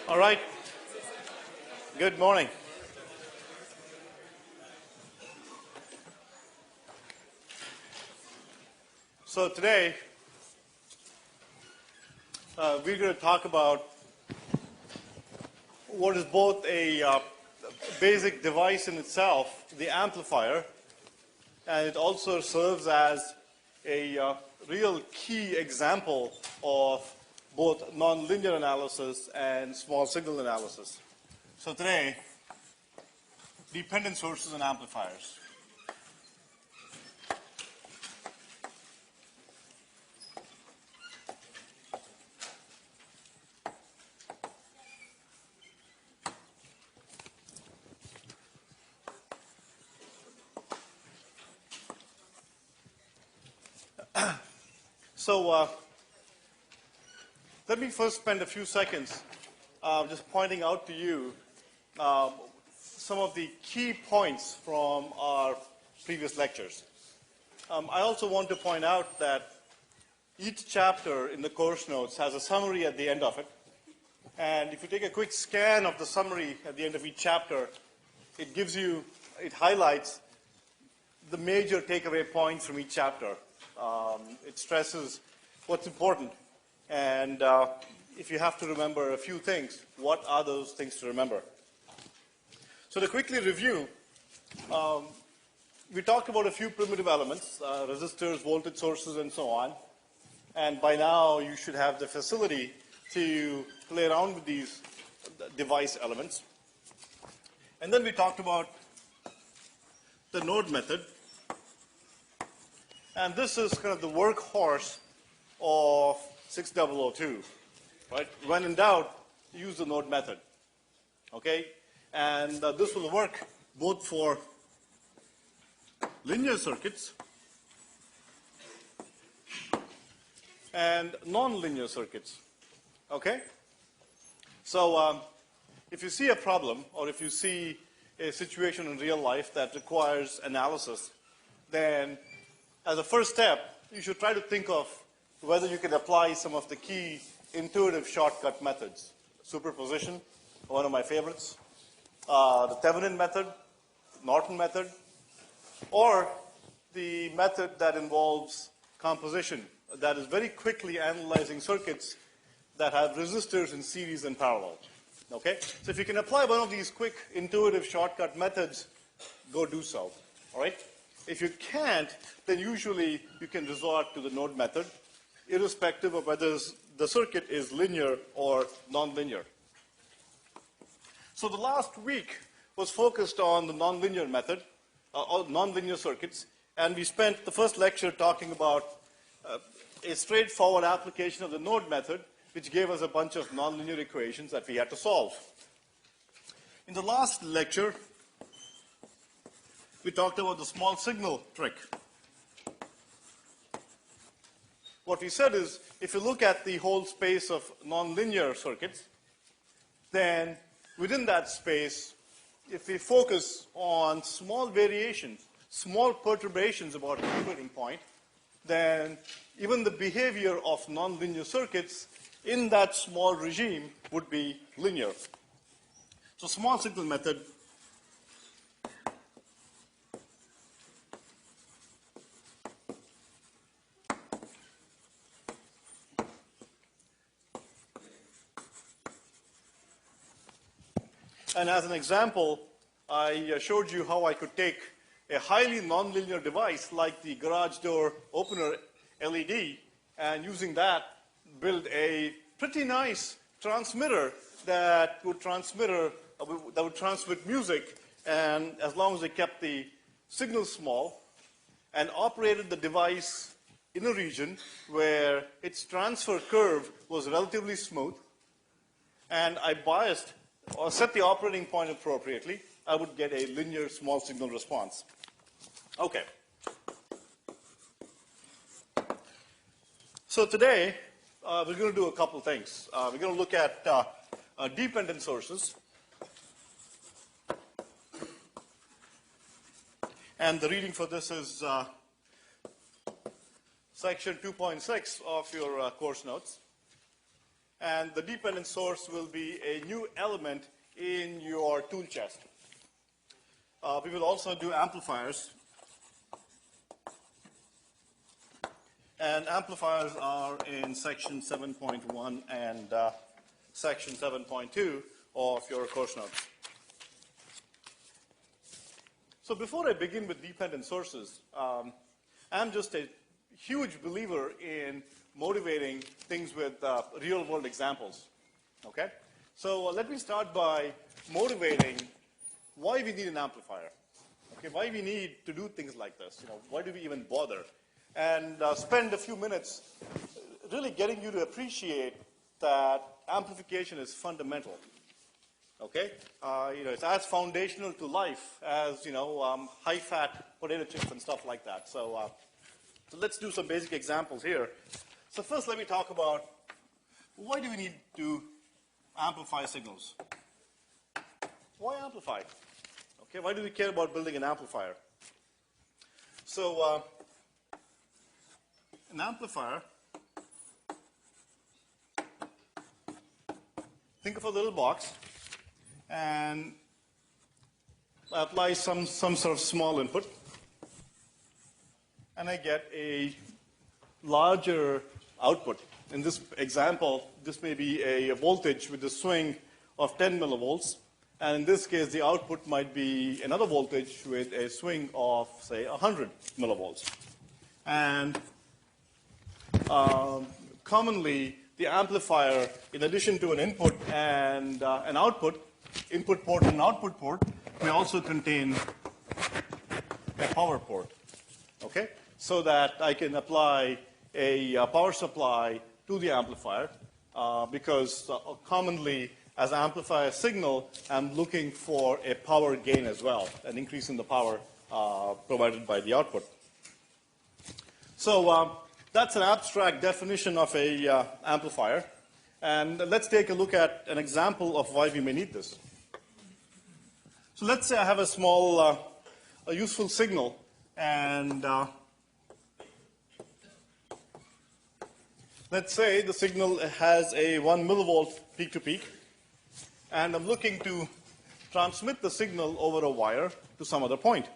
All right. Good morning. So today, we're going to talk about what is both a basic device in itself, the amplifier, and it also serves as a real key example of both nonlinear analysis and small signal analysis. So today, dependent sources and amplifiers. So let me first spend a few seconds just pointing out to you some of the key points from our previous lectures. I also want to point out that each chapter in the course notes has a summary at the end of it. And if you take a quick scan of the summary at the end of each chapter, it highlights the major takeaway points from each chapter. It stresses what's important. And if you have to remember a few things, what are those things to remember? So to quickly review, we talked about a few primitive elements, resistors, voltage sources, and so on. And by now, you should have the facility to play around with these device elements. And then we talked about the node method. And this is kind of the workhorse of 6002, right? When in doubt, use the node method, okay? And this will work both for linear circuits and nonlinear circuits, okay? So if you see a problem or if you see a situation in real life that requires analysis, then as a first step, you should try to think of whether you can apply some of the key intuitive shortcut methods. Superposition, one of my favorites, the Thevenin method, Norton method, or the method that involves composition, that is very quickly analyzing circuits that have resistors in series and parallel. Okay? So if you can apply one of these quick intuitive shortcut methods, go do so. All right? If you can't, then usually you can resort to the node method, irrespective of whether the circuit is linear or nonlinear. So the last week was focused on the nonlinear method, or nonlinear circuits, and we spent the first lecture talking about a straightforward application of the node method, which gave us a bunch of nonlinear equations that we had to solve. In the last lecture, we talked about the small signal trick. What we said is, if you look at the whole space of nonlinear circuits, then within that space, if we focus on small variations, small perturbations about the operating point, then even the behavior of nonlinear circuits in that small regime would be linear. So small signal method And as an example, I showed you how I could take a highly nonlinear device like the garage door opener LED and using that build a pretty nice transmitter that would transmit music, and as long as they kept the signal small and operated the device in a region where its transfer curve was relatively smooth, and I biased or set the operating point appropriately, I would get a linear small signal response. Okay. So today, we're going to do a couple things. We're going to look at dependent sources. And the reading for this is section 2.6 of your course notes. and the dependent source will be a new element in your tool chest. We will also do amplifiers. And amplifiers are in section 7.1 and section 7.2 of your course notes. So before I begin with dependent sources, I'm just a huge believer in motivating things with real-world examples. Okay? So let me start by motivating why we need an amplifier. Okay, why we need to do things like this. Why do we even bother? And spend a few minutes really getting you to appreciate that amplification is fundamental. Okay, it's as foundational to life as high-fat potato chips and stuff like that. So let's do some basic examples here. So first, let me talk about why do we need to amplify signals? Why amplify? Okay, why do we care about building an amplifier? So an amplifier, think of a little box, and I apply some sort of small input, and I get a larger output. In this example, this may be a voltage with a swing of 10 millivolts, and in this case, the output might be another voltage with a swing of, say, 100 millivolts. And commonly, the amplifier, in addition to an input and an output, input port and output port, may also contain a power port, okay? So that I can apply a power supply to the amplifier because commonly, as I amplify a signal, I'm looking for a power gain as well, an increase in the power provided by the output. So that's an abstract definition of a amplifier. And let's take a look at an example of why we may need this. So let's say I have a small, a useful signal, and let's say the signal has a 1 millivolt peak-to-peak, and I'm looking to transmit the signal over a wire to some other point.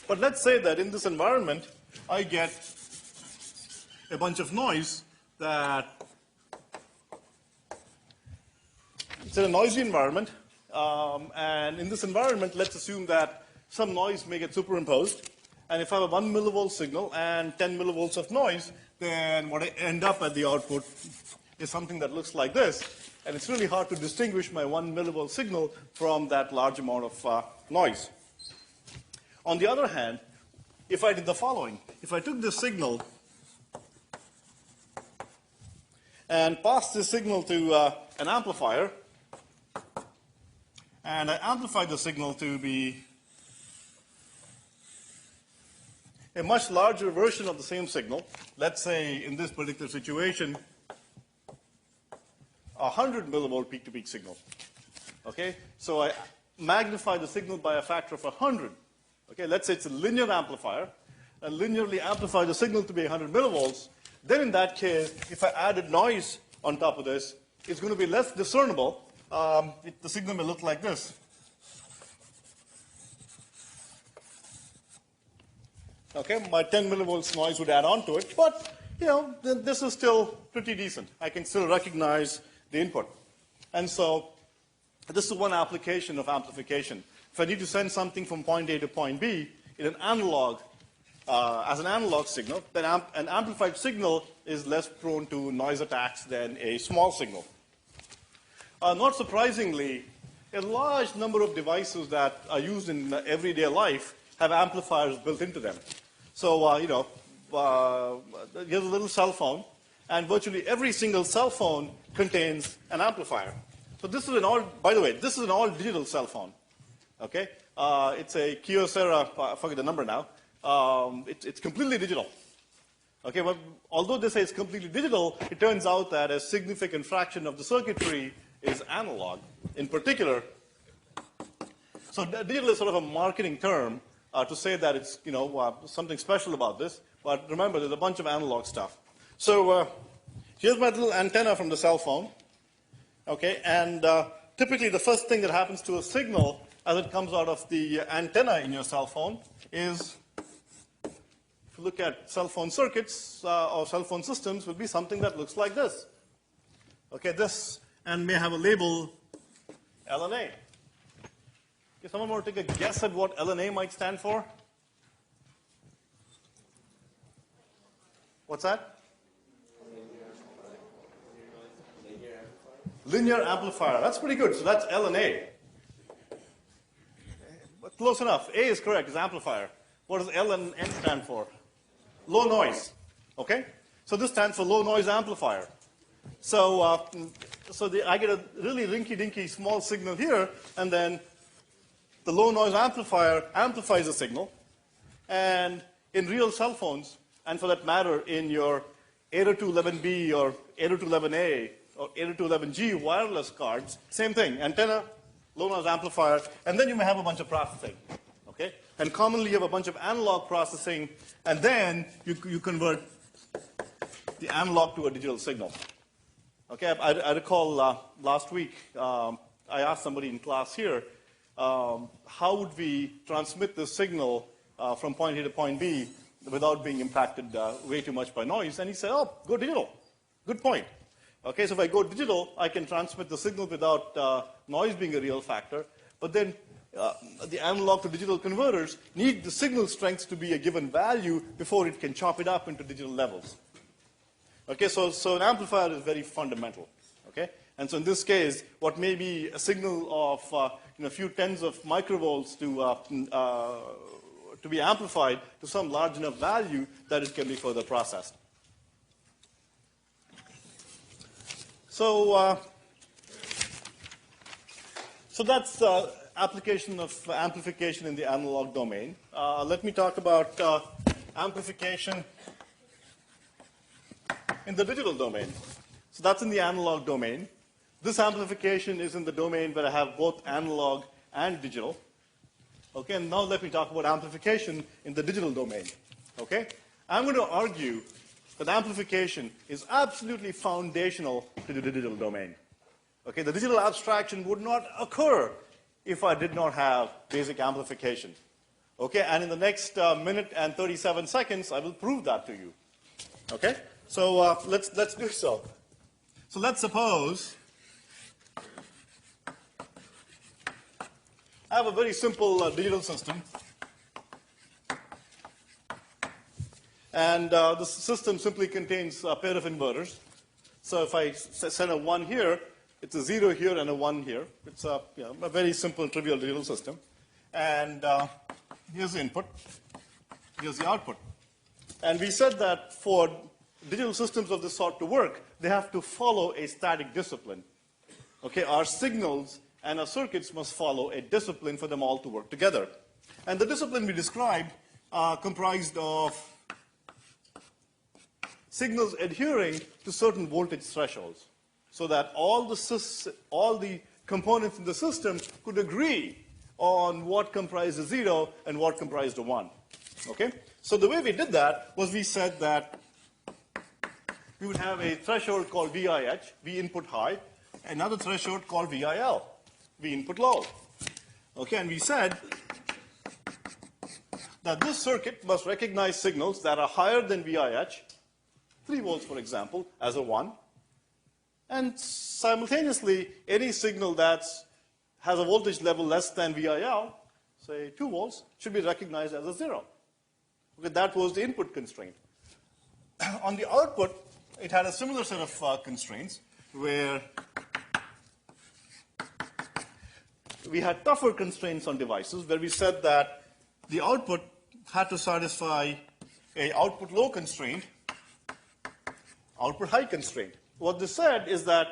But let's say that in this environment, I get a bunch of noise that it's in a noisy environment, and in this environment, let's assume that some noise may get superimposed, and if I have a 1 millivolt signal and 10 millivolts of noise, then what I end up at the output is something that looks like this, and it's really hard to distinguish my 1 millivolt signal from that large amount of noise. On the other hand, if I did the following, if I took this signal and passed this signal to an amplifier, and I amplified the signal to be a much larger version of the same signal, let's say in this particular situation, 100 millivolt peak-to-peak signal. Okay, so I magnify the signal by a factor of 100. Okay, let's say it's a linear amplifier, and linearly amplify the signal to be 100 millivolts. Then in that case, if I added noise on top of this, it's going to be less discernible. The signal may look like this. Okay, my 10 millivolts noise would add on to it, but this is still pretty decent. I can still recognize the input. And so this is one application of amplification. If I need to send something from point A to point B in an analog, as an analog signal, then an amplified signal is less prone to noise attacks than a small signal. Not surprisingly, a large number of devices that are used in everyday life have amplifiers built into them. So, here's a little cell phone, and virtually every single cell phone contains an amplifier. So this is an all, by the way, this is an all-digital cell phone. Okay, it's a Kyocera, I forget the number now. It's completely digital. Okay, but although they say it's completely digital, it turns out that a significant fraction of the circuitry is analog. In particular, so digital is sort of a marketing term to say that it's something special about this. But remember, there's a bunch of analog stuff. So here's my little antenna from the cell phone. Okay, and typically the first thing that happens to a signal as it comes out of the antenna in your cell phone is, if you look at cell phone circuits or cell phone systems, will be something that looks like this. Okay, this, and may have a label LNA. Okay, someone want to take a guess at what LNA might stand for? What's that? Linear amplifier. That's pretty good. So that's LNA. But close enough. A is correct. It's amplifier. What does L and N stand for? Low noise. Okay? So this stands for low noise amplifier. So, I get a really rinky-dinky small signal here, and then the low noise amplifier amplifies the signal. And in real cell phones, and for that matter, in your 802.11b or 802.11a or 802.11g wireless cards, same thing, antenna, low noise amplifier, and then you may have a bunch of processing. Okay? And commonly you have a bunch of analog processing, and then you convert the analog to a digital signal. Okay, I recall last week I asked somebody in class here, how would we transmit this signal from point A to point B without being impacted way too much by noise? And he said, oh, go digital. Good point. Okay, so if I go digital, I can transmit the signal without noise being a real factor. But then the analog to digital converters need the signal strength to be a given value before it can chop it up into digital levels. Okay, so an amplifier is very fundamental. Okay, and so in this case, what may be a signal of a few tens of microvolts to be amplified to some large enough value that it can be further processed. So that's application of amplification in the analog domain. Let me talk about amplification in the digital domain. So that's in the analog domain. This amplification is in the domain where I have both analog and digital. Okay, and now let me talk about amplification in the digital domain. Okay? I'm going to argue that amplification is absolutely foundational to the digital domain. Okay, the digital abstraction would not occur if I did not have basic amplification. Okay, and in the next minute and 37 seconds, I will prove that to you. Okay? So let's do so. So let's suppose I have a very simple digital system. And this system simply contains a pair of inverters. So if I send a 1 here, it's a 0 here and a 1 here. It's a very simple, trivial digital system. And here's the input. Here's the output. And we said that for digital systems of this sort to work, they have to follow a static discipline. Okay, our signals and our circuits must follow a discipline for them all to work together. And the discipline we described comprised of signals adhering to certain voltage thresholds, so that all the components in the system could agree on what comprised a 0 and what comprised a 1. Okay? So the way we did that was we said that we would have a threshold called VIH, V input high, another threshold called VIL, V input low. Okay, and we said that this circuit must recognize signals that are higher than VIH, 3 volts, for example, as a 1, and simultaneously, any signal that has a voltage level less than VIL, say 2 volts, should be recognized as a 0. Okay, that was the input constraint. On the output, it had a similar set of constraints where we had tougher constraints on devices where we said that the output had to satisfy a output low constraint, output high constraint. What this said is that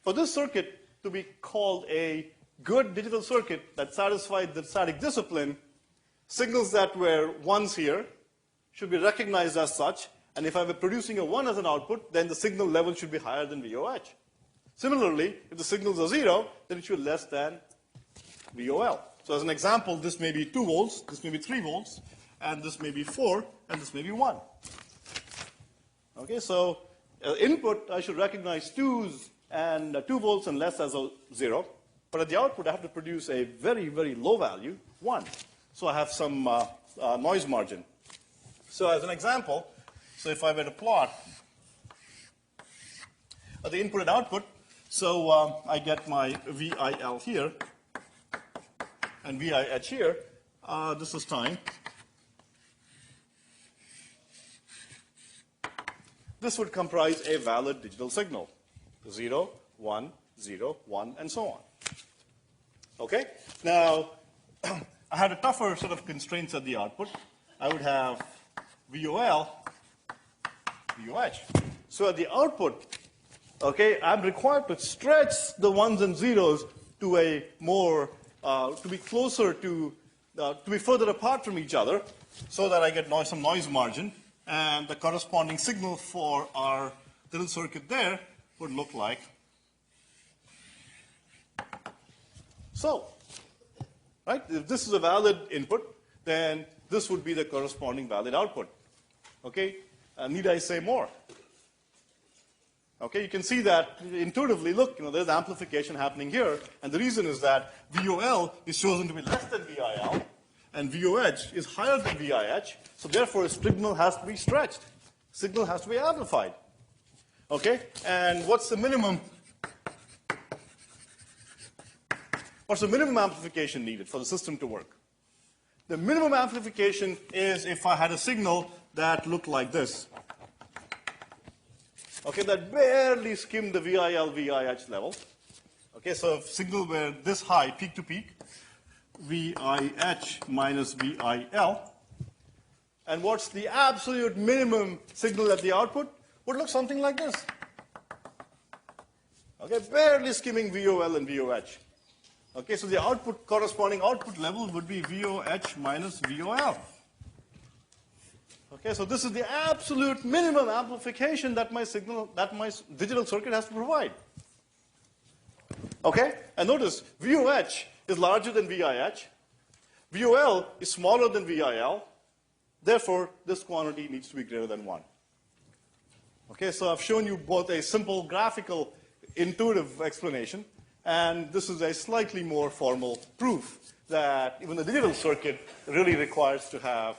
for this circuit to be called a good digital circuit that satisfied the static discipline, signals that were 1s here should be recognized as such, and if I were producing a 1 as an output, then the signal level should be higher than VOH. Similarly, if the signals are 0, then it should be less than VOL. So as an example, this may be 2 volts, this may be 3 volts, and this may be 4, and this may be 1. Okay, so input, I should recognize 2s and 2 volts and less as a 0. But at the output, I have to produce a very, very low value, 1. So I have some noise margin. So as an example, so if I were to plot the input and output, so I get my VIL here and VIH here. This is time. This would comprise a valid digital signal, 0, 1, 0, 1, and so on. Okay? Now, I had a tougher set of constraints at the output. I would have VOL, VOH. So at the output, okay, I'm required to stretch the 1s and 0s to a more, to be closer to be further apart from each other so that I get some noise margin. And the corresponding signal for our little circuit there would look like so. Right? If this is a valid input, then this would be the corresponding valid output. Okay? Need I say more? Okay, you can see that intuitively, look, there's amplification happening here, and the reason is that VOL is chosen to be less than VIL, and VOH is higher than VIH, so therefore a signal has to be stretched. Signal has to be amplified. Okay? And what's the minimum amplification needed for the system to work? The minimum amplification is if I had a signal that looked like this. Okay, that barely skimmed the VIL, VIH level. Okay, so if signal were this high, peak to peak, VIH minus VIL, and what's the absolute minimum signal at the output? Would look something like this. Okay, barely skimming VOL and VOH. Okay, so the output, corresponding output level would be VOH minus VOL. Okay, so this is the absolute minimum amplification that my digital circuit has to provide. Okay, and notice VOH is larger than VIH. VOL is smaller than VIL. Therefore, this quantity needs to be greater than 1. Okay, so I've shown you both a simple graphical, intuitive explanation, and this is a slightly more formal proof that even the digital circuit really requires to have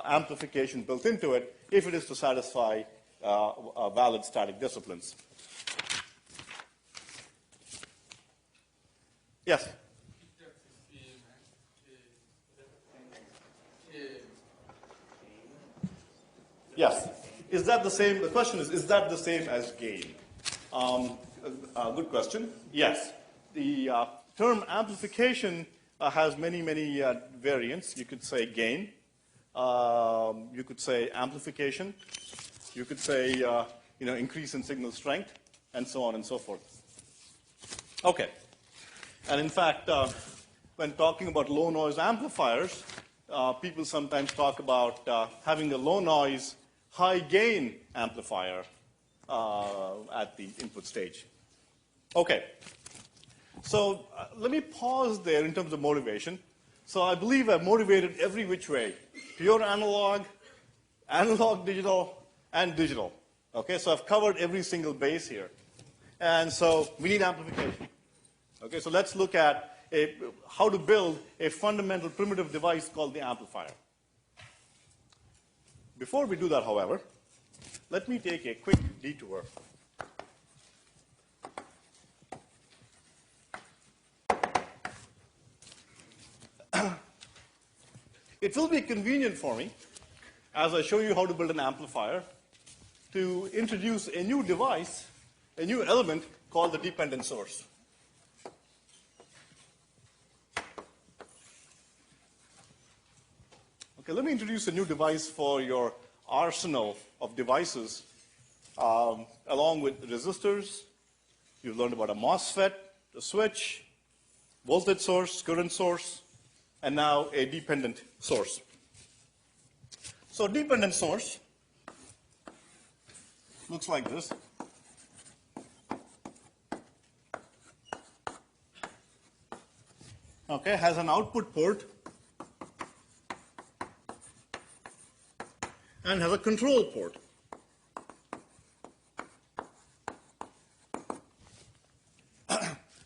amplification built into it if it is to satisfy valid static disciplines. Yes? Yes. Is that the same? The question is that the same as gain? Good question. Yes. The term amplification has many, many variants. You could say gain. You could say amplification. You could say, increase in signal strength, and so on and so forth. Okay. And in fact, when talking about low noise amplifiers, people sometimes talk about having a low noise, high gain amplifier at the input stage. Okay. So let me pause there in terms of motivation. So I believe I've motivated every which way. Pure analog, analog digital, and digital. Okay, so I've covered every single base here. And so we need amplification. Okay, so let's look at how to build a fundamental primitive device called the amplifier. Before we do that, however, let me take a quick detour. It will be convenient for me, as I show you how to build an amplifier, to introduce a new device, a new element called the dependent source. Okay, let me introduce a new device for your arsenal of devices, along with resistors. You've learned about a MOSFET, a switch, voltage source, current source, and now a dependent source. So dependent source looks like this. Okay, has an output port and has a control port.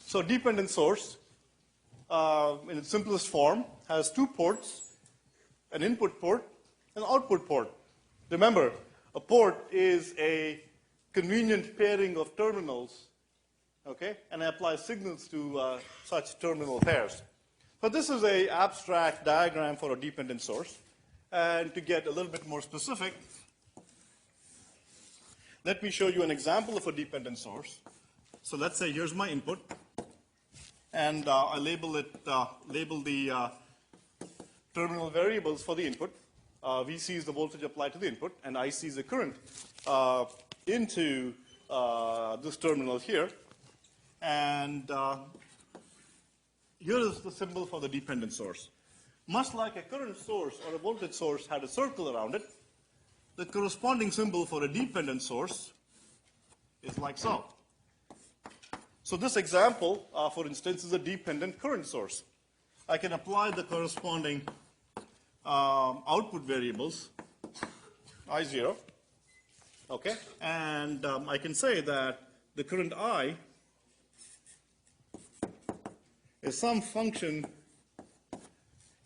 So dependent source, in its simplest form, has two ports, an input port and an output port. Remember, a port is a convenient pairing of terminals, okay, and I apply signals to such terminal pairs. But this is an abstract diagram for a dependent source. And to get a little bit more specific, let me show you an example of a dependent source. So let's say here's my input, and I label the terminal variables for the input. VC is the voltage applied to the input, and IC is the current into this terminal here. And here is the symbol for the dependent source. Much like a current source or a voltage source had a circle around it, the corresponding symbol for a dependent source is like so. So this example, for instance, is a dependent current source. I can apply the corresponding output variables, I0, okay? And I can say that the current I is some function.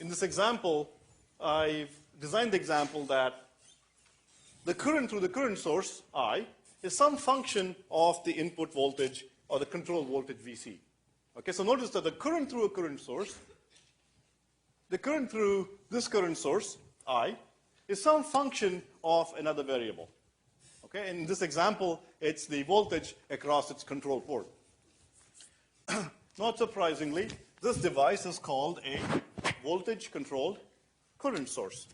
In this example, I've designed the example that the current through the current source, I, is some function of the input voltage or the control voltage VC. Okay, so notice that the current through a current source, the current through this current source, I, is some function of another variable. Okay, in this example, it's the voltage across its control port. Not surprisingly, this device is called a voltage-controlled current source.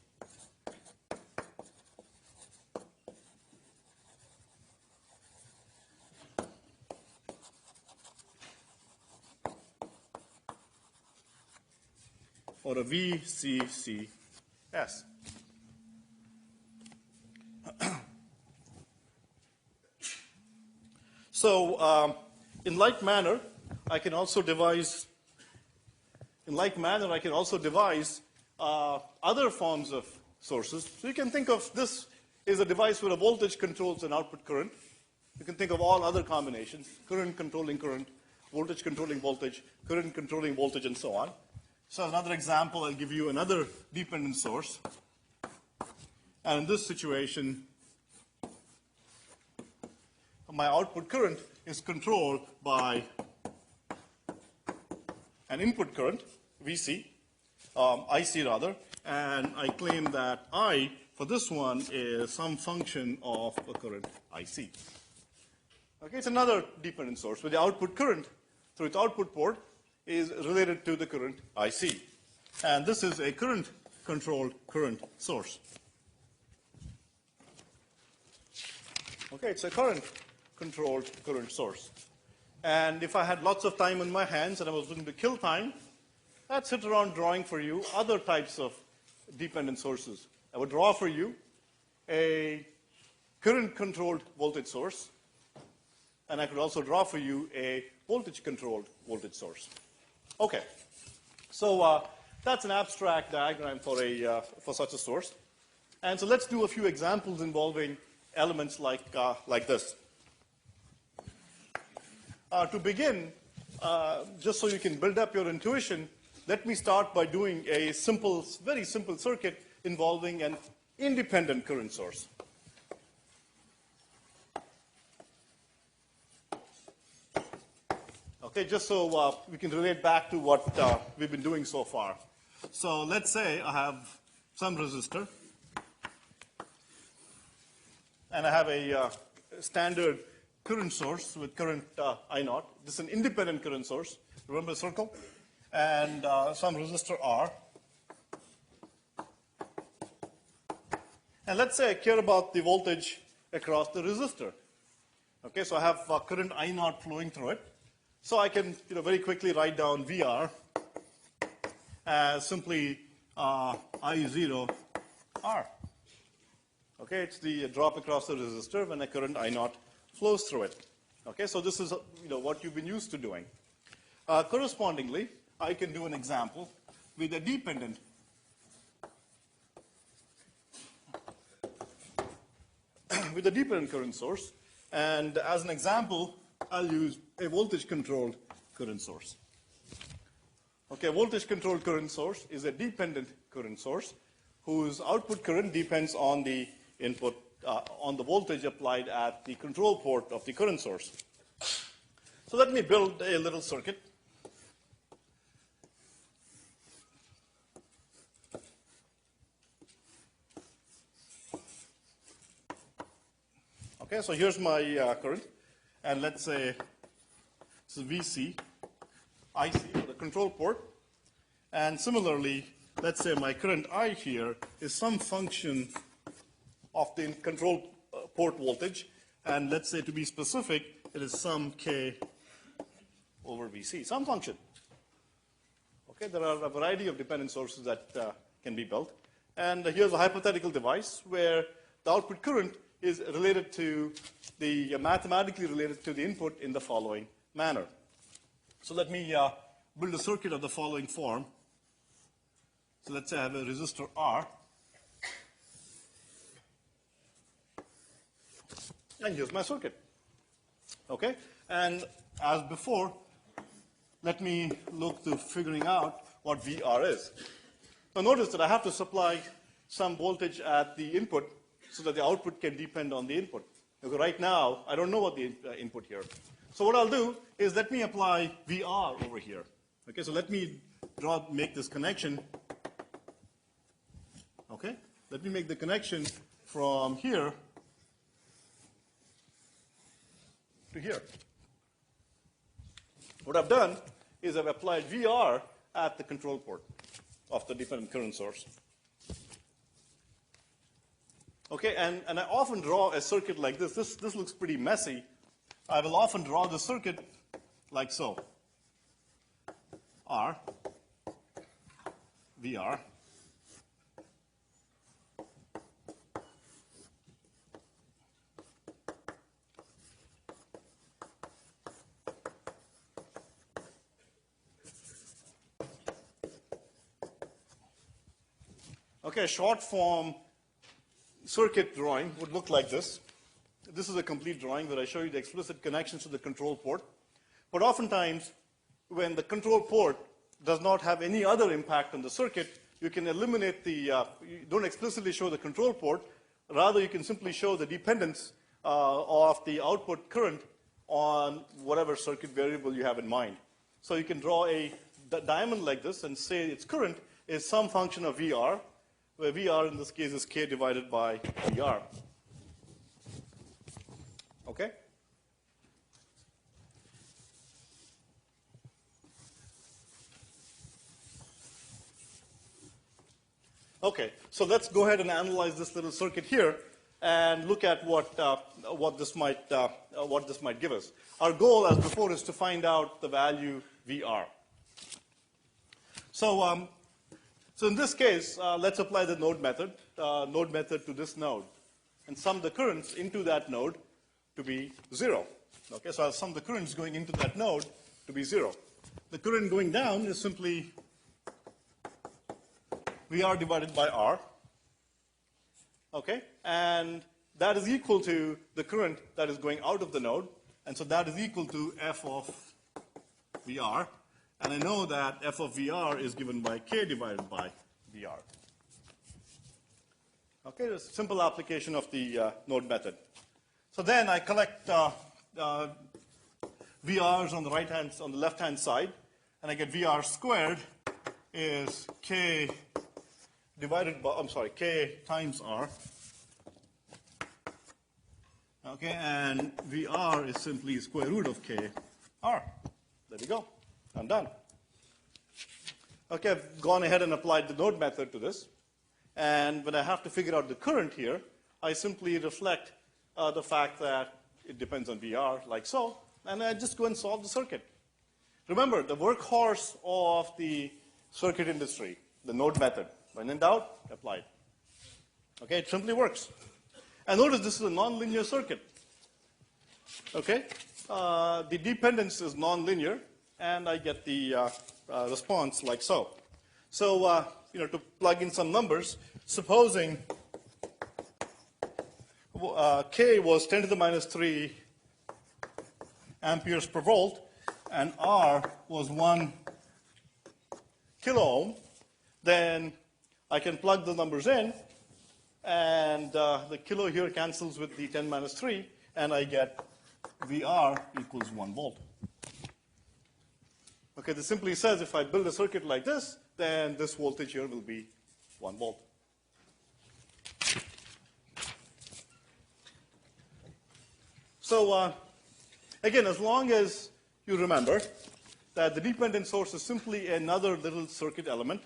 Or a VCCS. So, in like manner, I can also devise other forms of sources. So you can think of this as a device where a voltage controls an output current. You can think of all other combinations, current controlling current, voltage controlling voltage, current controlling voltage, and so on. So another example, I'll give you another dependent source. And in this situation, my output current is controlled by an input current, VC, IC rather, and I claim that I, for this one, is some function of a current IC. Okay, it's another dependent source where the output current through its output port is related to the current IC. And this is a current-controlled current source. Okay, it's a current-controlled current source. And if I had lots of time on my hands and I was looking to kill time, I'd sit around drawing for you other types of dependent sources. I would draw for you a current-controlled voltage source, and I could also draw for you a voltage-controlled voltage source. Okay, so that's an abstract diagram for such a source. And so let's do a few examples involving elements like this. To begin, just so you can build up your intuition, let me start by doing a simple, very simple circuit involving an independent current source. Okay, just so we can relate back to what we've been doing so far. So let's say I have some resistor, and I have a standard current source with current I0. This is an independent current source. Remember the circle? And some resistor R. And let's say I care about the voltage across the resistor. Okay, so I have current I0 flowing through it. So I can very quickly write down VR as simply I0 R. Okay, it's the drop across the resistor when a current I0 flows through it. Okay, so this is what you've been used to doing. Correspondingly, I can do an example with a dependent current source. And as an example, I'll use a voltage-controlled current source. Okay, voltage-controlled current source is a dependent current source whose output current depends on the input, on the voltage applied at the control port of the current source. So let me build a little circuit. Okay, so here's my current, and let's say this is VC, IC, the control port, and similarly, let's say my current I here is some function of the control port voltage, and let's say to be specific, it is some K over VC, some function. Okay, there are a variety of dependent sources that can be built, and here's a hypothetical device where the output current is related to the, mathematically related to the input in the following manner. So let me build a circuit of the following form. So let's say I have a resistor R. And here's my circuit. Okay? And as before, let me look to figuring out what VR is. Now notice that I have to supply some voltage at the input so that the output can depend on the input. Because right now, I don't know what the input here. So what I'll do is let me apply VR over here. Okay, so let me make this connection. Okay, let me make the connection from here to here. What I've done is I've applied VR at the control port of the dependent current source. Okay, and I often draw a circuit like this. This looks pretty messy. I will often draw the circuit like so. R, VR. Okay, short form circuit drawing would look like this. This is a complete drawing where I show you the explicit connections to the control port. But oftentimes, when the control port does not have any other impact on the circuit, you can eliminate the, you don't explicitly show the control port, rather you can simply show the dependence of the output current on whatever circuit variable you have in mind. So you can draw a diamond like this and say its current is some function of VR, where VR in this case is K divided by VR. Okay? Okay, so let's go ahead and analyze this little circuit here and look at what this might give us. Our goal, as before, is to find out the value VR. So, so in this case, let's apply the node method to this node, and sum the currents into that node to be 0. Okay, so I'll sum the currents going into that node to be 0. The current going down is simply VR divided by R. Okay, and that is equal to the current that is going out of the node, and so that is equal to F of VR. And I know that F of VR is given by K divided by VR. Okay, it's a simple application of the node method. So then I collect VRs on the left-hand side, and I get VR squared is K divided by, K times R. Okay, and VR is simply square root of K R. There we go. I'm done. Okay, I've gone ahead and applied the node method to this. And when I have to figure out the current here, I simply reflect the fact that it depends on VR, like so, and I just go and solve the circuit. Remember, the workhorse of the circuit industry, the node method. When in doubt, apply it. Okay, it simply works. And notice this is a nonlinear circuit. Okay, the dependence is nonlinear, and I get the response like so. So, to plug in some numbers, supposing K was 10 to the minus 3 amperes per volt, and R was 1 kilo ohm, then I can plug the numbers in, and the kilo here cancels with the 10 minus 3, and I get VR equals 1 volt. Okay, this simply says if I build a circuit like this, then this voltage here will be 1 volt. So again, as long as you remember that the dependent source is simply another little circuit element,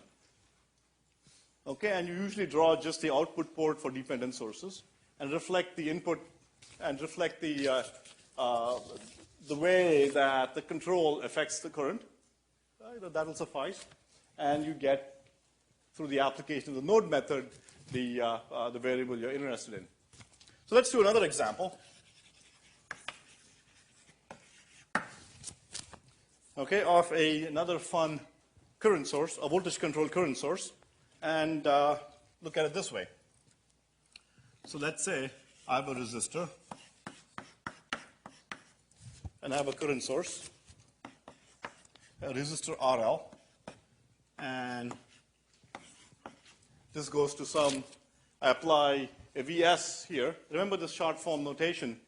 okay, and you usually draw just the output port for dependent sources and reflect the input and reflect the way that the control affects the current, that will suffice, and you get, through the application of the node method, the variable you're interested in. So let's do another example. Okay, of another fun current source, a voltage-controlled current source, and look at it this way. So let's say I have a resistor, and I have a current source, a resistor RL, and this goes to some, I apply a Vs here. Remember this short form notation,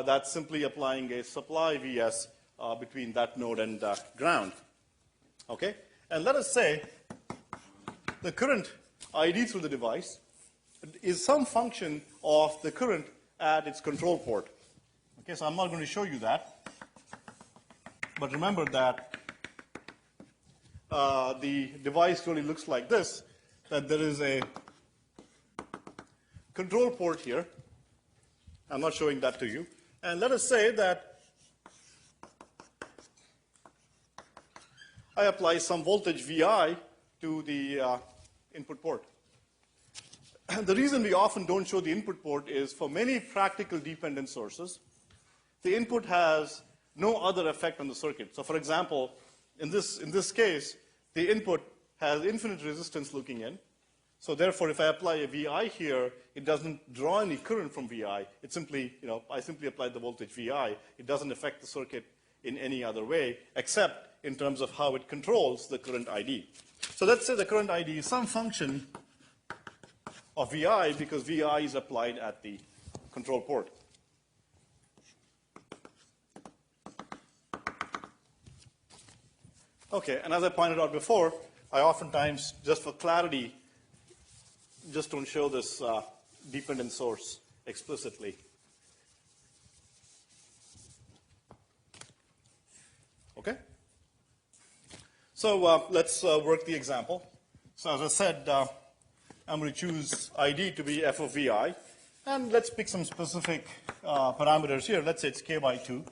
that's simply applying a supply Vs between that node and ground. Okay? And let us say the current ID through the device is some function of the current at its control port. Okay, so I'm not going to show you that. But remember that the device really looks like this, that there is a control port here. I'm not showing that to you. And let us say that I apply some voltage Vi to the input port. The reason we often don't show the input port is for many practical dependent sources, the input has no other effect on the circuit. So for example, in this case, the input has infinite resistance looking in. So therefore, if I apply a Vi here, it doesn't draw any current from Vi. It simply, I simply apply the voltage Vi. It doesn't affect the circuit in any other way, except in terms of how it controls the current ID. So let's say the current ID is some function of Vi because Vi is applied at the control port. Okay, and as I pointed out before, I oftentimes, just for clarity, just don't show this dependent source explicitly. Okay? So let's work the example. So as I said, I'm going to choose ID to be f of Vi. And let's pick some specific parameters here. Let's say it's k by 2,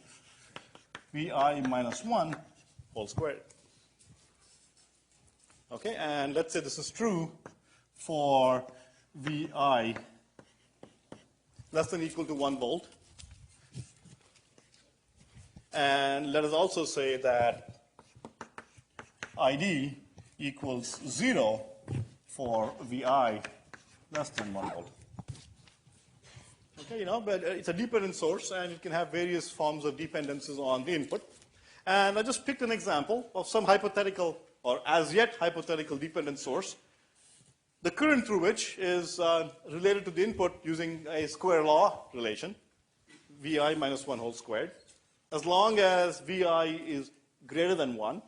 Vi minus 1 whole squared. Okay, and let's say this is true for Vi less than or equal to 1 volt. And let us also say that ID equals 0 for Vi less than 1 volt. Okay, but it's a dependent source, and it can have various forms of dependencies on the input. And I just picked an example of some hypothetical, or as yet hypothetical dependent source, the current through which is related to the input using a square law relation, Vi minus 1 whole squared, as long as Vi is greater than 1.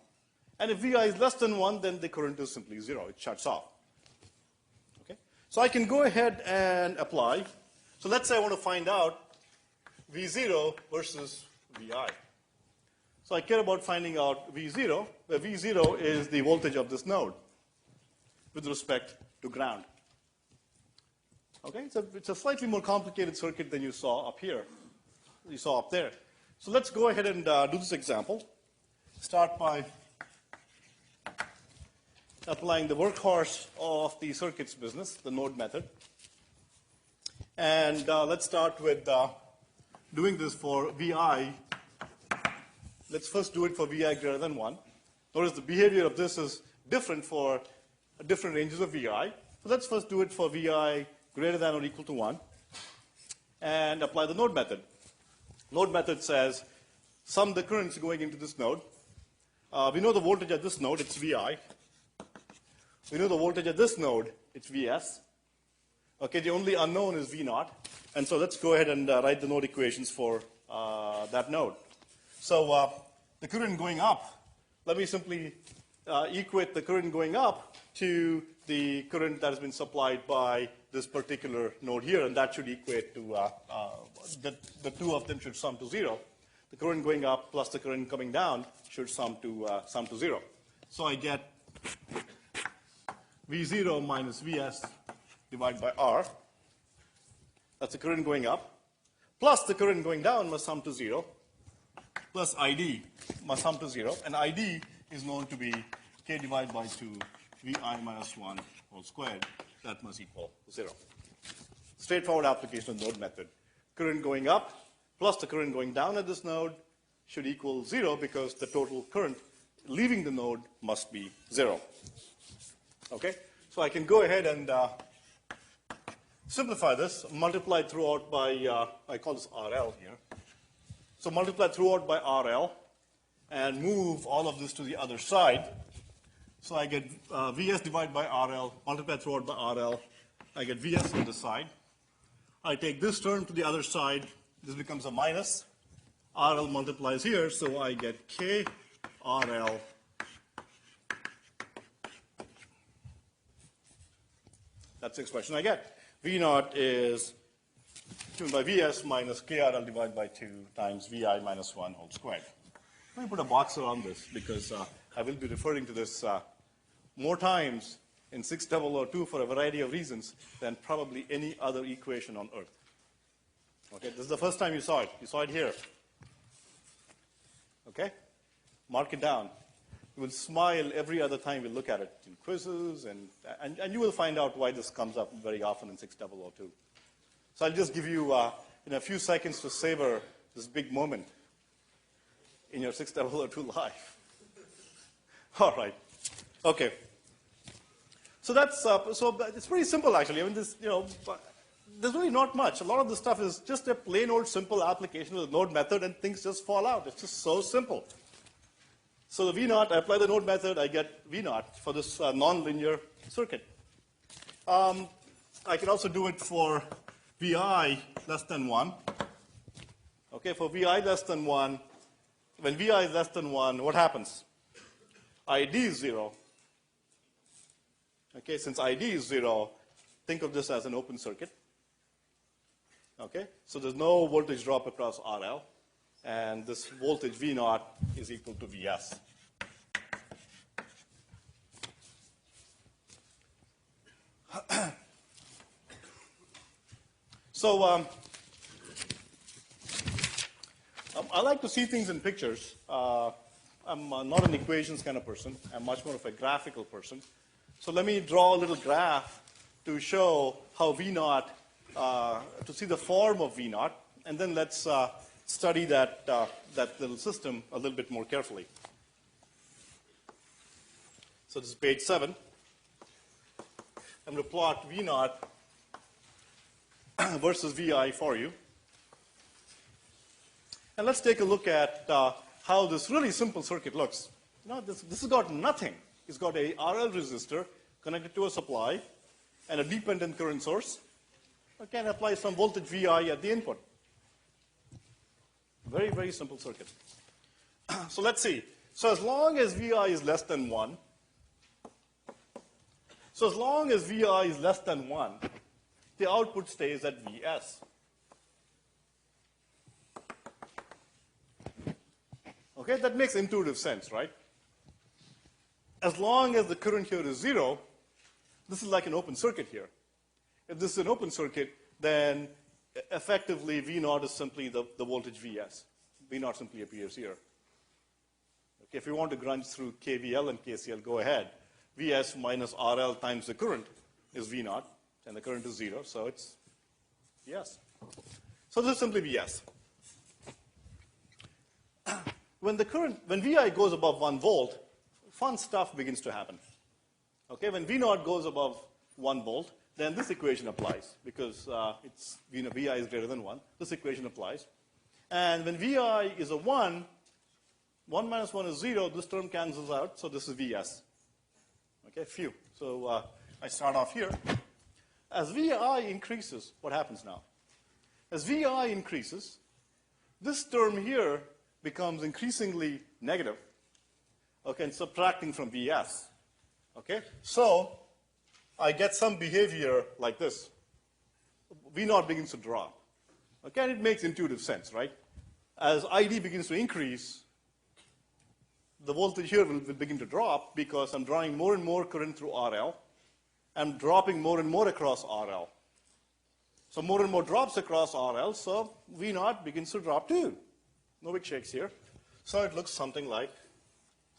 And if Vi is less than 1, then the current is simply 0. It shuts off. Okay? So I can go ahead and apply. So let's say I want to find out V0 versus Vi. So I care about finding out V0, where V0 is the voltage of this node with respect to ground. Okay? So it's a slightly more complicated circuit than you saw up here, you saw up there. So let's go ahead and do this example. Start by applying the workhorse of the circuits business, the node method. And let's start with doing this for Vi. Let's first do it for Vi greater than 1. Notice the behavior of this is different for different ranges of Vi. So let's first do it for Vi greater than or equal to 1 and apply the node method. Node method says sum the currents going into this node, We know the voltage at this node, it's Vi. We know the voltage at this node, it's Vs. Okay, the only unknown is V0. And so let's go ahead and write the node equations for that node. So the current going up, let me simply equate the current going up to the current that has been supplied by this particular node here, and that should equate to, the two of them should sum to 0. The current going up plus the current coming down should sum to 0. So I get V0 minus Vs divided by R. That's the current going up. Plus the current going down must sum to 0. Plus ID must sum to 0. And ID is known to be K divided by 2 Vi minus 1 whole squared. That must equal 0. Straightforward application of the node method. Current going up plus the current going down at this node should equal 0 because the total current leaving the node must be 0. Okay? So I can go ahead and simplify this, multiply throughout by, I call this RL here. So multiply throughout by RL and move all of this to the other side. So I get Vs divided by RL, multiply throughout by RL. I get Vs on this side. I take this term to the other side. This becomes a minus. RL multiplies here, so I get K RL. That's the expression I get. V0 is given by Vs minus KRL divided by 2 times Vi minus 1 whole squared. Let me put a box around this because I will be referring to this more times in 6002 for a variety of reasons than probably any other equation on Earth. Okay, this is the first time you saw it. You saw it here. Okay? Mark it down. You will smile every other time we look at it in quizzes, and you will find out why this comes up very often in 6002. So I'll just give you in a few seconds to savor this big moment in your 6002 life. All right. Okay. So that's so it's pretty simple actually. I mean, this there's really not much. A lot of the stuff is just a plain old simple application of the node method, and things just fall out. It's just so simple. So the V0, I apply the node method, I get V0 for this nonlinear circuit. I can also do it for Vi less than 1. Okay, for Vi less than 1, when Vi is less than 1, what happens? ID is 0. Okay, since ID is 0, think of this as an open circuit. Okay, so there's no voltage drop across RL, and this voltage V0 is equal to Vs. So I like to see things in pictures. I'm not an equations kind of person. I'm much more of a graphical person. So let me draw a little graph to show how V0, to see the form of V0, and then let's study that little system a little bit more carefully. So this is page 7. I'm going to plot V0 versus Vi for you. And let's take a look at how this really simple circuit looks. This has got nothing. It's got a RL resistor connected to a supply and a dependent current source. I can apply some voltage Vi at the input. Very, very simple circuit. So let's see. So as long as Vi is less than 1, the output stays at Vs. Okay, that makes intuitive sense, right? As long as the current here is 0, this is like an open circuit here. If this is an open circuit, then effectively V0 is simply the voltage Vs. V0 simply appears here. Okay, if you want to grunge through KVL and KCL, go ahead. Vs minus RL times the current is V0, and the current is 0, so it's Vs. So this is simply Vs. When Vi goes above 1 volt, fun stuff begins to happen. Okay, when V0 goes above 1 volt, then this equation applies because Vi is greater than 1. This equation applies. And when Vi is a 1, 1 minus 1 is 0. This term cancels out, so this is Vs. Okay, phew. So I start off here. As Vi increases, what happens now? As Vi increases, this term here becomes increasingly negative, okay, and subtracting from Vs. Okay, so I get some behavior like this. V0 begins to drop. Okay, and it makes intuitive sense, right? As ID begins to increase, the voltage here will begin to drop because I'm drawing more and more current through RL. I'm dropping more and more across RL. So more and more drops across RL, so V0 begins to drop too. No big shakes here. So it looks something like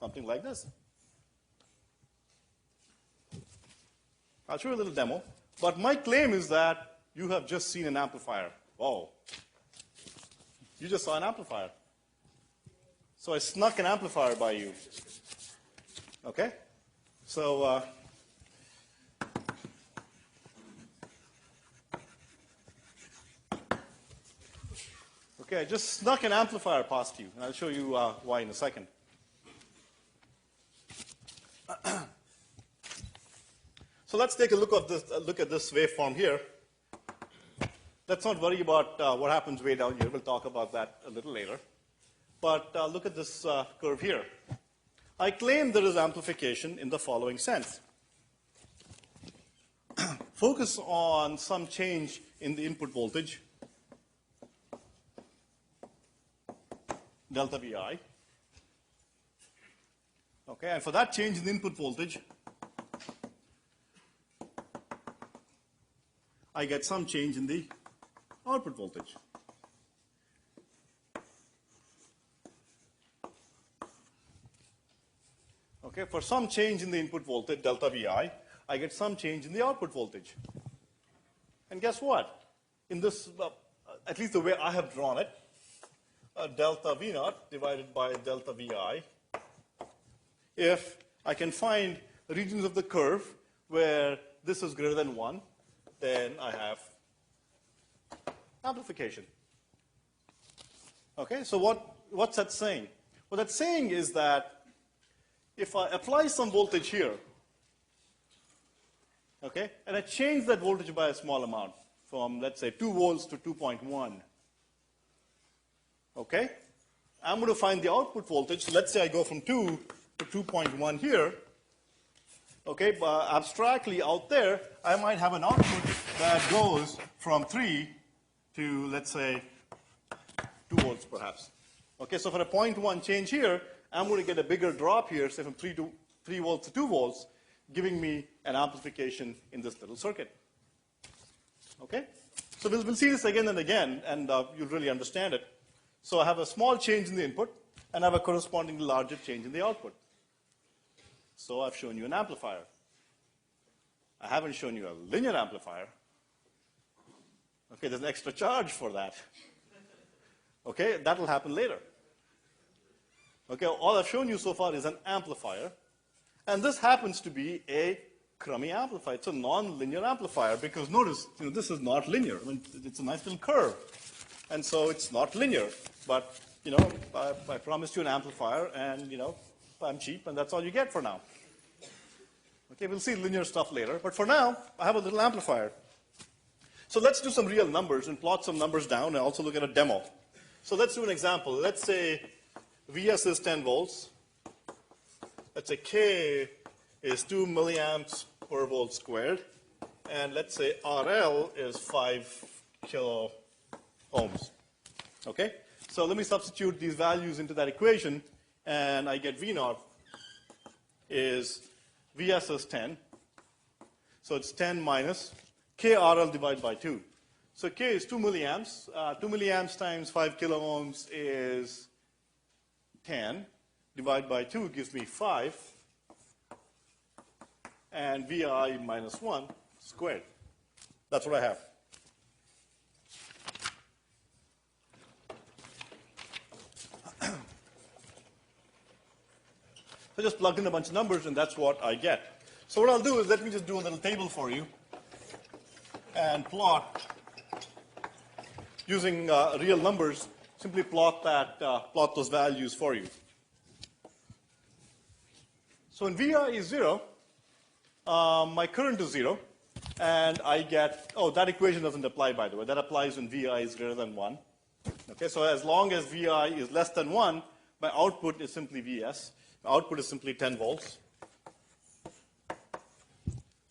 this. I'll show you a little demo. But my claim is that you have just seen an amplifier. Whoa. You just saw an amplifier. So I snuck an amplifier by you. Okay? So okay, I just snuck an amplifier past you, and I'll show you why in a second. So let's take a look at this waveform here. Let's not worry about what happens way down here. We'll talk about that a little later. But look at this curve here. I claim there is amplification in the following sense. Focus on some change in the input voltage, delta Vi. Okay, and for that change in the input voltage, I get some change in the output voltage. Okay, for some change in the input voltage, delta Vi, I get some change in the output voltage. And guess what? In this, at least the way I have drawn it, delta V0 divided by delta Vi, if I can find regions of the curve where this is greater than 1, then I have amplification. Okay, so what's that saying? What that's saying is that if I apply some voltage here, okay, and I change that voltage by a small amount from, let's say, 2 volts to 2.1, okay, I'm going to find the output voltage. So let's say I go from 2 to 2.1 here. Okay, but abstractly out there, I might have an output that goes from 3 to, let's say, 2 volts perhaps. Okay, so for a 0.1 change here, I'm going to get a bigger drop here, say from 3 volts to 2 volts, giving me an amplification in this little circuit. Okay? So we'll see this again and again, and you'll really understand it. So I have a small change in the input, and I have a correspondingly larger change in the output. So I've shown you an amplifier. I haven't shown you a linear amplifier. Okay, there's an extra charge for that. Okay, that'll happen later. Okay, all I've shown you so far is an amplifier. And this happens to be a crummy amplifier. It's a non-linear amplifier because notice, this is not linear. I mean, it's a nice little curve. And so it's not linear. But, I promised you an amplifier and, I'm cheap and that's all you get for now. Okay, we'll see linear stuff later. But for now, I have a little amplifier. So let's do some real numbers and plot some numbers down and also look at a demo. So let's do an example. Let's say Vs is 10 volts. Let's say K is 2 milliamps per volt squared. And let's say RL is 5 kilo ohms. Okay? So let me substitute these values into that equation, and I get V0 is Vs is 10. So it's 10 minus KRL divided by 2. So K is 2 milliamps. 2 milliamps times 5 kilo ohms is 10. Divided by 2 gives me 5. And Vi minus 1 squared. That's what I have. So I just plugged in a bunch of numbers, and that's what I get. So what I'll do is let me just do a little table for you and plot using real numbers. Simply plot those values for you. So when Vi is 0, my current is 0, and I get, oh, that equation doesn't apply, by the way. That applies when Vi is greater than 1. Okay, so as long as Vi is less than 1, my output is simply Vs. My output is simply 10 volts.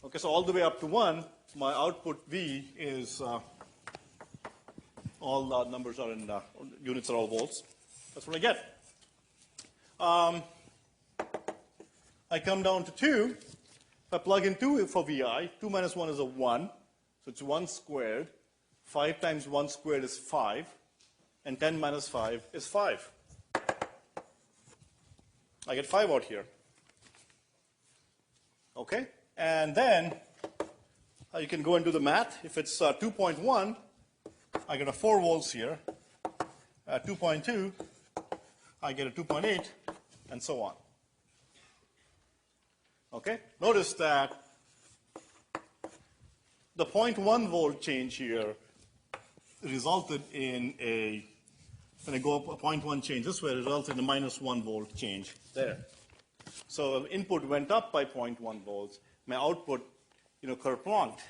Okay, so all the way up to 1, my output V is, all numbers are in, units are all volts. That's what I get. I come down to 2. If I plug in 2 for Vi, 2 minus 1 is a 1. So it's 1 squared. 5 times 1 squared is 5. And 10 minus 5 is 5. I get 5 out here. Okay? And then you can go and do the math. If it's 2.1, I get a 4 volts here. 2.2, I get a 2.8, and so on. Okay? Notice that the 0.1 volt change here resulted in a, when I go up a 0.1 change this way, it resulted in a minus 1 volt change there. So input went up by 0.1 volts. My output, kerplunked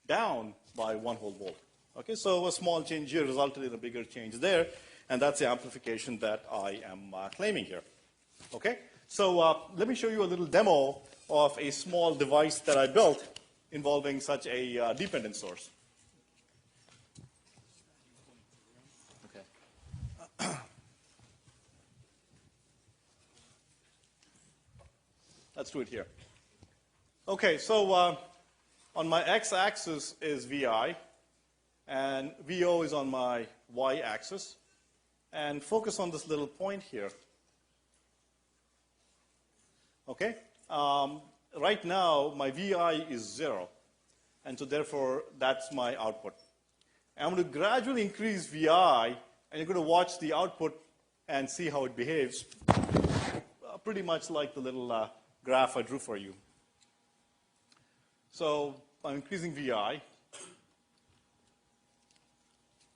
down by 1 whole volt. Okay, so a small change here resulted in a bigger change there, and that's the amplification that I am claiming here. Okay, so let me show you a little demo of a small device that I built involving such a dependent source. Okay. Let's do it here. Okay, so on my x-axis is Vi, and Vo is on my y-axis. And focus on this little point here. Okay? Right now, my Vi is 0. And so therefore, that's my output. I'm going to gradually increase Vi, and you're going to watch the output and see how it behaves. Pretty much like the little graph I drew for you. So I'm increasing Vi.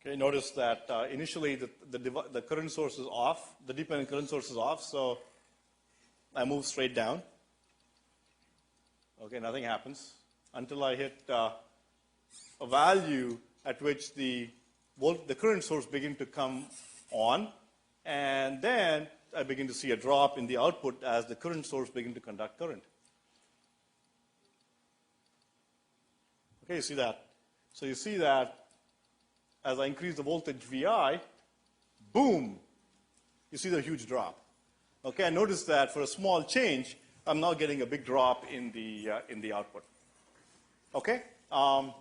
Okay, notice that initially the current source is off, the dependent current source is off, so I move straight down. Okay, nothing happens until I hit a value at which the current source begins to come on, and then I begin to see a drop in the output as the current source begins to conduct current. Okay, you see that? So you see that as I increase the voltage Vi, boom, you see the huge drop. Okay, I notice that for a small change, I'm now getting a big drop in the output. Okay, so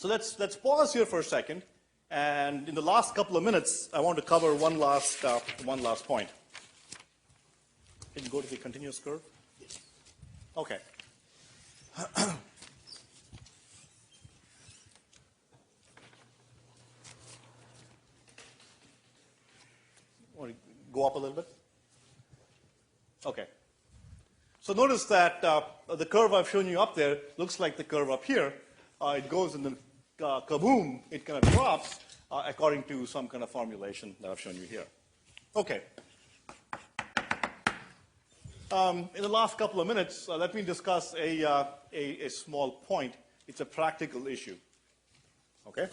let's pause here for a second, and in the last couple of minutes, I want to cover one last point. Can you go to the continuous curve? Okay. Want to go up a little bit? Okay. So notice that the curve I've shown you up there looks like the curve up here. It goes and then kaboom, it kind of drops according to some kind of formulation that I've shown you here. Okay. In the last couple of minutes, let me discuss a small point. It's a practical issue. Okay?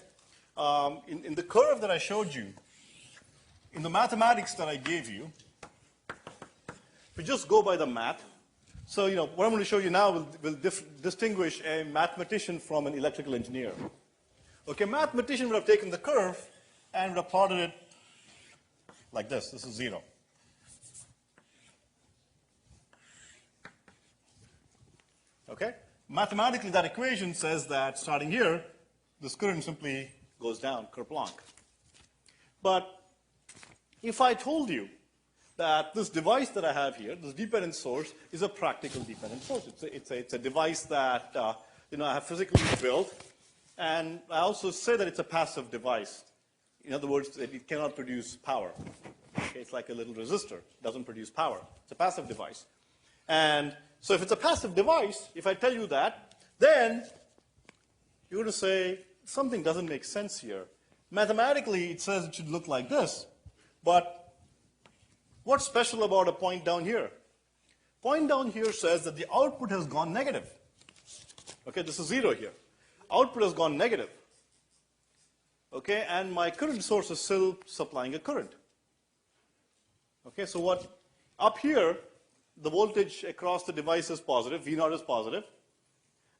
In the curve that I showed you, in the mathematics that I gave you, if we just go by the math, so what I'm going to show you now will distinguish a mathematician from an electrical engineer. Okay, a mathematician would have taken the curve and would have plotted it like this. This is 0. Okay? Mathematically, that equation says that starting here, this current simply goes down, kerplunk. But if I told you that this device that I have here, this dependent source, is a practical dependent source. It's a device that I have physically built, and I also say that it's a passive device. In other words, that it cannot produce power. Okay, it's like a little resistor. It doesn't produce power. It's a passive device. And so if it's a passive device, if I tell you that, then you're going to say something doesn't make sense here. Mathematically, it says it should look like this. But what's special about a point down here? Point down here says that the output has gone negative. Okay, this is 0 here. Output has gone negative. Okay, and my current source is still supplying a current. Okay, so what, up here, the voltage across the device is positive, V0 is positive,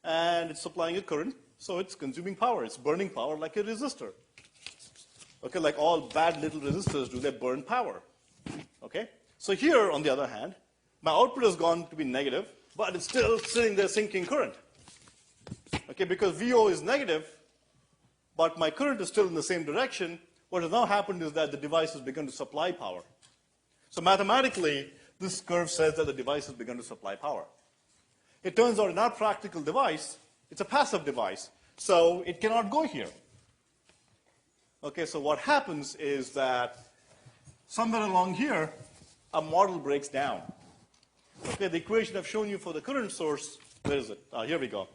and it's supplying a current, so it's consuming power. It's burning power like a resistor. Okay, like all bad little resistors do, they burn power. Okay, so here, on the other hand, my output has gone to be negative, but it's still sitting there sinking current. Okay, because VO is negative, but my current is still in the same direction, what has now happened is that the device has begun to supply power. So mathematically, this curve says that the device has begun to supply power. It turns out in our practical device, it's a passive device, so it cannot go here. Okay, so what happens is that somewhere along here, a model breaks down. Okay, the equation I've shown you for the current source, where is it? Here we go.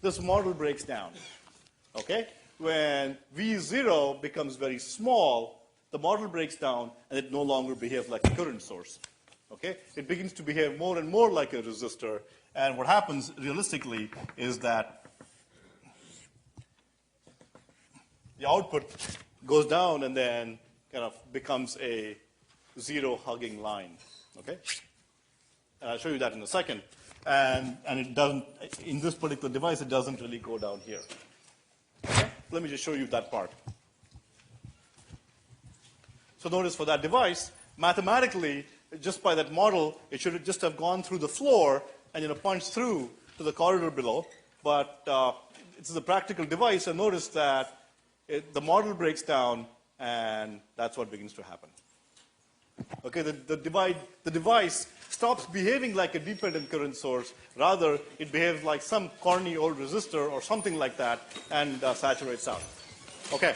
This model breaks down. Okay, when V0 becomes very small, the model breaks down and it no longer behaves like a current source. Okay, it begins to behave more and more like a resistor, and what happens realistically is that the output goes down and then kind of becomes a zero hugging line. Okay, and I'll show you that in a second. And it doesn't, in this particular device, it doesn't really go down here. Okay? Let me just show you that part. So notice for that device, mathematically, just by that model, it should just have gone through the floor and punched through to the corridor below. But it's a practical device, and notice that the model breaks down, and that's what begins to happen. Okay, the device stops behaving like a dependent current source. Rather, it behaves like some corny old resistor or something like that, and saturates out. Okay.